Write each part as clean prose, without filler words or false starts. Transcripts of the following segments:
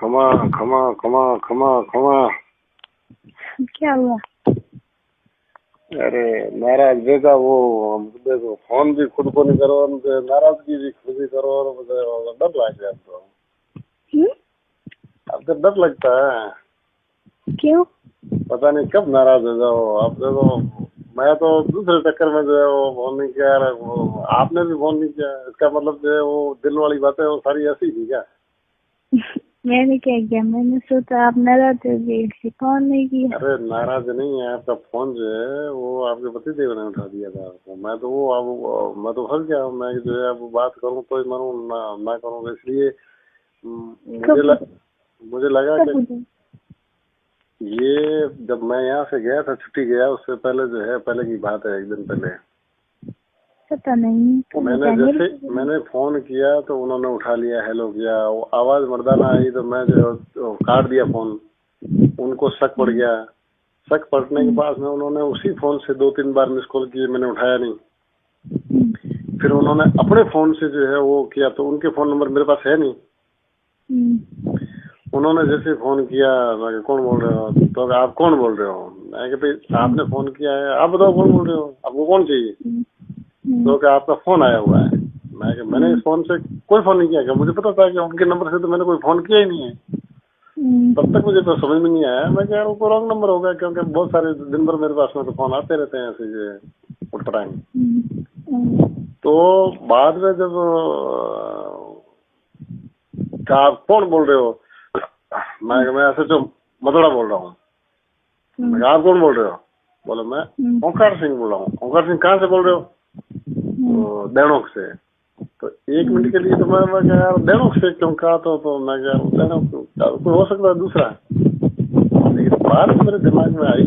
खमा खमा खमा खमा खमा। क्या हुआ? अरे नाराज देखा वो देखो, फोन भी खुद को नहीं करो, नाराजगी भी खुद ही करो, और डर लग गया। तो अब तो डर लगता है। क्यों? पता नहीं कब नाराज हो जाओ। अब देखो, मैं तो दूसरे चक्कर में जो है वो फोन नहीं किया, वो आपने भी फोन नहीं किया, इसका मतलब जो है वो दिल वाली बातें वो सारी ऐसी थी क्या? मैंने क्या किया? मैंने सोचा आप नाराज हो गए इसलिए फोन नहीं किया। अरे नाराज नहीं है, आपका फोन जो है वो आपके पति देव ने उठा दिया था। मैं तो वो अब मैं तो फंस गया हूँ। मैं जो है अब बात करूँ तो मरूँ ना करूँ, इसलिए मुझे लगा कि ये जब मैं यहाँ से गया था, छुट्टी गया, उससे पहले जो है, पहले की बात है, एक दिन पहले। पता नहीं मैंने फोन किया तो उन्होंने उठा लिया, हेलो किया, वो आवाज मर्दाना आई तो मैं जो काट दिया फोन। उनको शक पड़ गया। शक पड़ने के बाद में उन्होंने उसी फोन से 2-3 बार मिस कॉल किए, मैंने उठाया नहीं। फिर उन्होंने अपने फोन से जो है वो किया, तो उनके फोन नंबर मेरे पास है नहीं। उन्होंने जैसे फोन किया, मैं कौन बोल रहे हो? तो आप कौन बोल रहे हो? मैं कि भाई आपने फोन किया है, आप बताओ कौन बोल रहे हो, आपको कौन चाहिए? तो क्या आपका फोन आया हुआ है? मैंने इस फोन से कोई फोन नहीं किया। मुझे पता था कि उनके नंबर से तो मैंने कोई फोन किया ही नहीं है। तब तक मुझे तो समझ में नहीं आया। मैं क्या वो रॉन्ग नंबर होगा, क्योंकि बहुत सारे दिन भर मेरे पास में तो फोन आते रहते हैं ऐसे उठपटांग। तो बाद में जब आप कौन बोल रहे हो, मैं ऐसे तो मदड़ा बोल रहा हूँ। आप कौन बोल रहे हो? बोले मैं ओंकार सिंह बोल रहा हूँ। ओंकार सिंह कहाँ से बोल रहे हो? तो देणोक से। तो 1 मिनट के लिए तो मैं क्या यार देणोक से क्यों कहा? तो मैं क्या देणोक कोई हो सकता है दूसरा। लेकिन बात मेरे दिमाग में आई,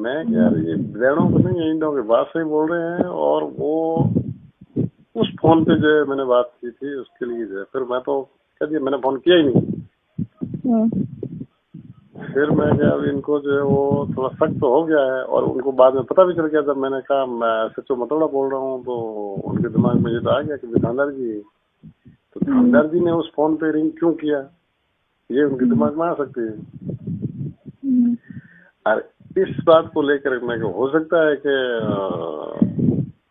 मैं क्या यार ये देणोक नहीं है, इंडो की बात से ही बोल रहे हैं। और वो उस फोन पे जो है मैंने बात की थी, उसके लिए जो है फिर मैं तो कह दिया, मैंने फोन किया ही नहीं। फिर मैं क्या, अब इनको जो है वो थोड़ा शक तो हो गया है, और उनको बाद में पता भी चल गया। जब मैंने कहा मैं सचो मतोड़ा बोल रहा हूँ, तो उनके दिमाग में ये तो आ गया कि दुकानदार जी, तो दुकानदार जी ने उस फोन पे रिंग क्यों किया, ये उनके दिमाग में आ सकती है। और इस बात को लेकर मैं हो सकता है कि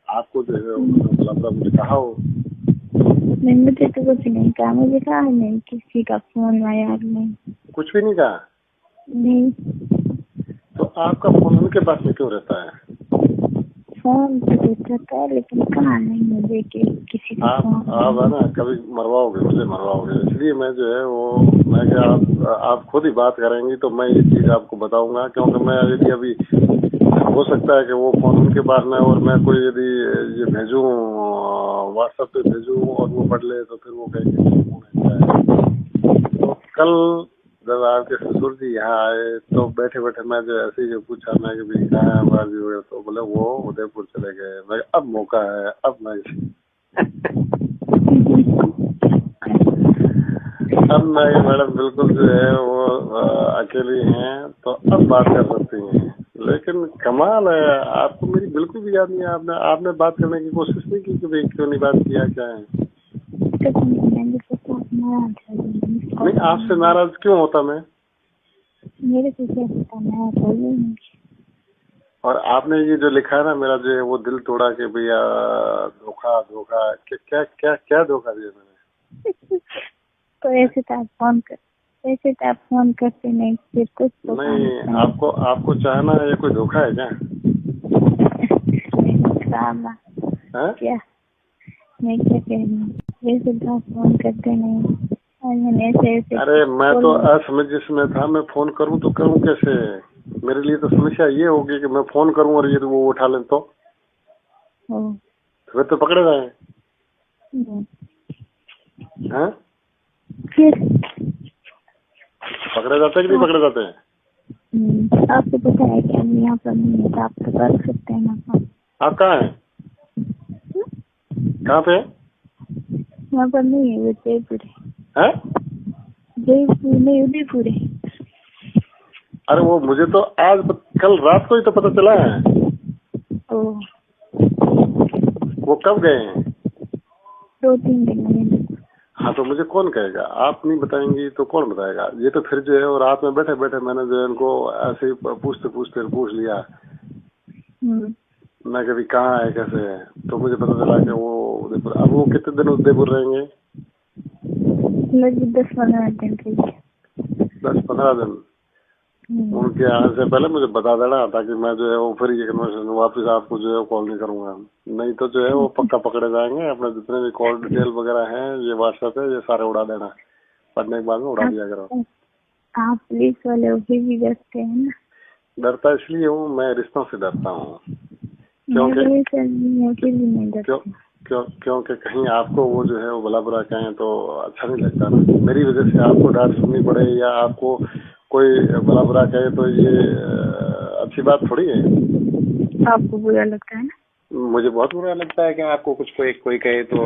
आपको जो है मुझे कहा हो। नहीं, मुझे तो कुछ नहीं कहा। मुझे कहा नहीं किसी का फोन आया। नहीं, कुछ भी नहीं कहा। नहीं। तो आपका फोन उनके पास में क्यों रहता है? फोन तो रहता है, लेकिन कहा नहीं मुझे कि किसी का आप है ना, कभी मरवाओगे, मुझे मरवाओगे। इसलिए मैं जो है वो मैं क्या आप खुद ही बात करेंगी तो मैं ये चीज आपको बताऊंगा। क्योंकि मैं यदि अभी हो सकता है कि वो फोन उनके पास में, और मैं कोई यदि ये भेजूं व्हाट्सएप पे भेजूं और वो पढ़ ले, तो फिर वो कहेंगे। तो कल जब आपके ससुर जी यहाँ आए तो बैठे बैठे मैं जो ऐसे ही पूछा, मैं कि भाई कहाँ है हमारा जी वगैरह, तो बोले वो उदयपुर चले गए। मैं अब मौका है, अब मैं मैडम बिल्कुल जो है वो अकेली हैं, तो अब बात कर सकती हैं। लेकिन कमाल है, आपको मेरी बिल्कुल भी याद नहीं है। आपने बात करने की कोशिश नहीं की कि भाई क्यों नहीं बात किया, क्या है? नहीं, आपसे नाराज क्यों होता मैं? मेरे से क्या होता? और आपने ये जो लिखा है ना, मेरा जो है वो दिल तोड़ा के भैया धोखा धोखा, क्या क्या क्या धोखा दिया मैंने? तो ऐसे तो आप फोन करते नहीं, फिर कुछ तो नहीं। आपको चाहना है, ये कोई धोखा है क्या? क्या मैं क्या कह रही हूँ? वैसे तो आप फोन करते नहीं, और मैंने ऐसे अरे मैं तो असमंजस जिसमें था, मैं फोन करूँ तो करूँ कैसे? मेरे लिए तो समस्या ये होगी कि मैं फोन करूँ और ये वो उठा लें तो फिर तो पकड़े जाए। हैं? फिर पकड़े जाते हैं कि नहीं पकड़े जाते हैं? आपको पता है कि हम यहाँ पर नहीं है, तो आप तो कर सकते हैं ना। आप कहाँ हैं? कहाँ पे? यहाँ पर नहीं है, वो जयपुर है। जयपुर नहीं, उदयपुर है। अरे वो मुझे तो आज कल रात को ही तो पता चला है। वो कब गए हैं? 2-3 दिन में। हाँ तो मुझे कौन कहेगा? आप नहीं बताएंगी तो कौन बताएगा? ये तो फिर जो है वो रात में बैठे बैठे मैंने जो है इनको ऐसे ही पूछते पूछते पूछ लिया। मैं कभी कहाँ है कैसे है, तो मुझे पता चला कि वो उदयपुर। अब वो कितने दिन उदयपुर रहेंगे? लगभग 10-15 दिन के लिए। 10-15 दिन। उनके आने से पहले मुझे बता देना, ताकि मैं जो है वो फिर ये कन्वर्सेशन वापस आपको जो है कॉल नहीं करूंगा। नहीं तो जो है वो पक्का पकड़े जाएंगे। अपने जितने भी कॉल डिटेल वगैरह हैं, ये व्हाट्सएप है, ये सारे उड़ा देना। पढ़ने के बाद में उड़ा दिया करो। आप पुलिस वाले भी डरते हैं ना? डरता इसलिए हूँ, मैं रिश्तों से डरता हूँ। क्योंकि कहीं आपको वो जो है वो भला बुरा कहें तो अच्छा नहीं लगता ना। मेरी वजह से आपको डांट सुननी पड़े या आपको कोई भला बुरा कहे तो ये अच्छी बात थोड़ी है। आपको बुरा लगता है ना? मुझे बहुत बुरा लगता है कि आपको कुछ कोई कहे तो।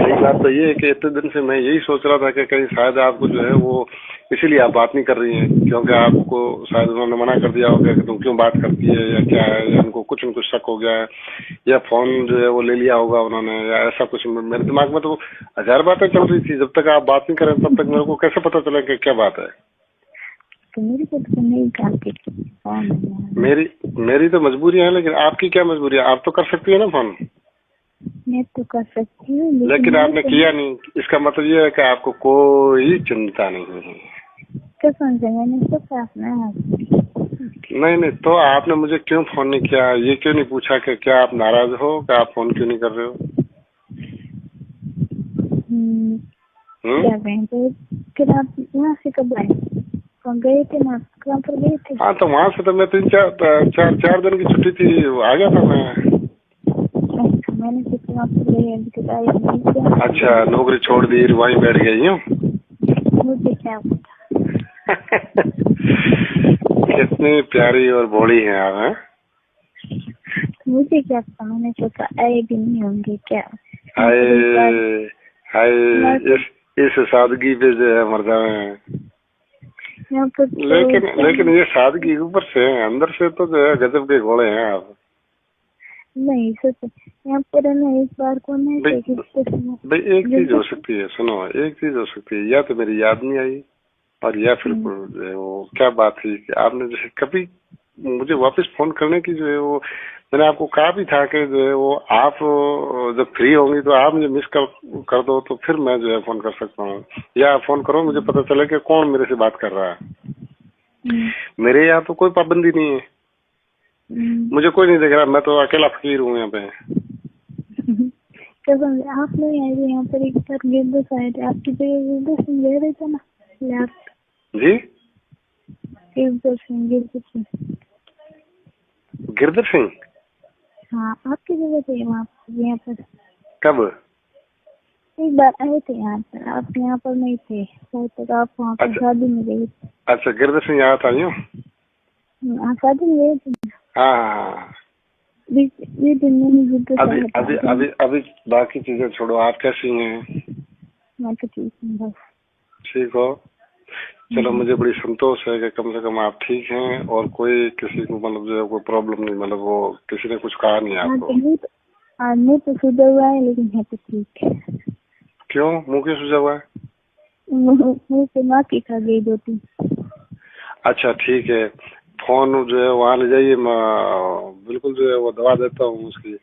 एक बात तो ये है कि इतने दिन से मैं यही सोच रहा था कि कहीं शायद आपको जो है वो इसीलिए आप बात नहीं कर रही हैं, क्योंकि आपको शायद उन्होंने मना कर दिया होगा कि तुम क्यों बात करती है या क्या है, या उनको कुछ न कुछ शक हो गया है, या फोन जो है वो ले लिया होगा उन्होंने, या ऐसा कुछ। मेरे दिमाग में तो 1000 बातें चल रही थी। जब तक आप बात नहीं करें तब तक मेरे को कैसे पता चले कि क्या बात है। तो मेरी तो नहीं, मेरी तो मजबूरी है, लेकिन आपकी क्या मजबूरी है? आप तो कर सकती है ना फोन। मैं तो कर सकती हूँ, लेकिन आपने किया नहीं। इसका मतलब ये है कि आपको कोई चिंता नहीं है। क्या समझे? मैंने तो अपना नहीं, तो आपने मुझे क्यों फोन नहीं किया? ये क्यों नहीं पूछा कि क्या आप नाराज हो कि आप फोन क्यों नहीं कर रहे हो? क्या कहें? तो फिर आप वहाँ से कब आए? गए थे ना, कहाँ पर गए थे? हाँ तो वहाँ से तो मैं 3-4 दिन की छुट्टी थी, आ गया था मैं। मैंने तो अच्छा, नौकरी छोड़ दी, वहीं बैठ गई हूँ। मुझे क्या पता। कितनी प्यारी और भोली हैं आप, हैं? मुझे क्या पता, मैंने सोचा आए भी नहीं होंगे क्या। हाय इस सादगी पे जो है मर जाए। लेकिन ये सादगी ऊपर से अंदर से तो जो है गजब के घोड़े हैं आप। नहीं सोचो यहाँ पर है ना, एक बार को नहीं भाई एक चीज हो सकती है, सुनो, एक चीज हो सकती है, या तो मेरी याद नहीं आई, और या फिर जो है वो क्या बात थी कि आपने जैसे कभी मुझे वापस फोन करने की जो है वो मैंने आपको कहा भी था कि जो है वो आप जब फ्री होंगी तो आप मुझे मिस कर दो, तो फिर मैं जो है फोन कर सकता हूँ, या आप फोन करो, मुझे पता चले कि कौन मेरे से बात कर रहा है। मेरे यहाँ तो कोई पाबंदी नहीं है, मुझे कोई नहीं देख रहा, मैं तो अकेला फकीर हूँ यहाँ पे। आप लोग यहाँ पर एक बार गिरदस आए थे, आपकी जगह गिरदस सिंह ले रहे थे ना? जी, गिरधर सिंह। हाँ, आपकी जगह थे वहाँ पर। कब? एक बार आए थे यहाँ पर, आप यहाँ पर नहीं थे, तो आप वहाँ पर शादी में गए थे। अच्छा, गिरधर सिंह आया था यूँ? शादी में गए थे। हाँ। अभी बाकी चीजें छोड़ो, आप कैसी हैं? मैं तो ठीक हूँ, बस ठीक हो? चलो, मुझे बड़ी संतोष है कि कम से कम आप ठीक हैं, और कोई किसी को मतलब जो है कोई प्रॉब्लम नहीं, मतलब वो किसी ने कुछ कहा नहीं आपको। मुँह तो सूजा हुआ है, लेकिन है तो ठीक है। क्यों मुँह क्यों सूजा हुआ है? मुँह से माँ की खा गई 2-3। अच्छा ठीक है, फोन जो है वहाँ ले जाइए, मैं बिल्कुल जो है वो दवा देता हूँ उसकी।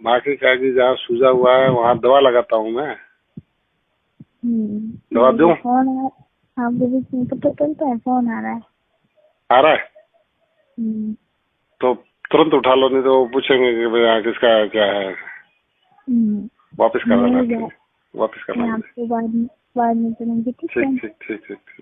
माँ की खाएगी, जहाँ सूजा हुआ है वहाँ दवा लगाता हूँ मैं। दवा दूँ? फोन आपको पता चलता है, फोन आ रहा है। आ रहा है? तो तुरंत उठा लो, नहीं तो वो पूछेंगे कि भाई किसका है, क्या है। वापस कर देना, वापस करना। आपको बाद में करूँगी। ठीक है। ठीक।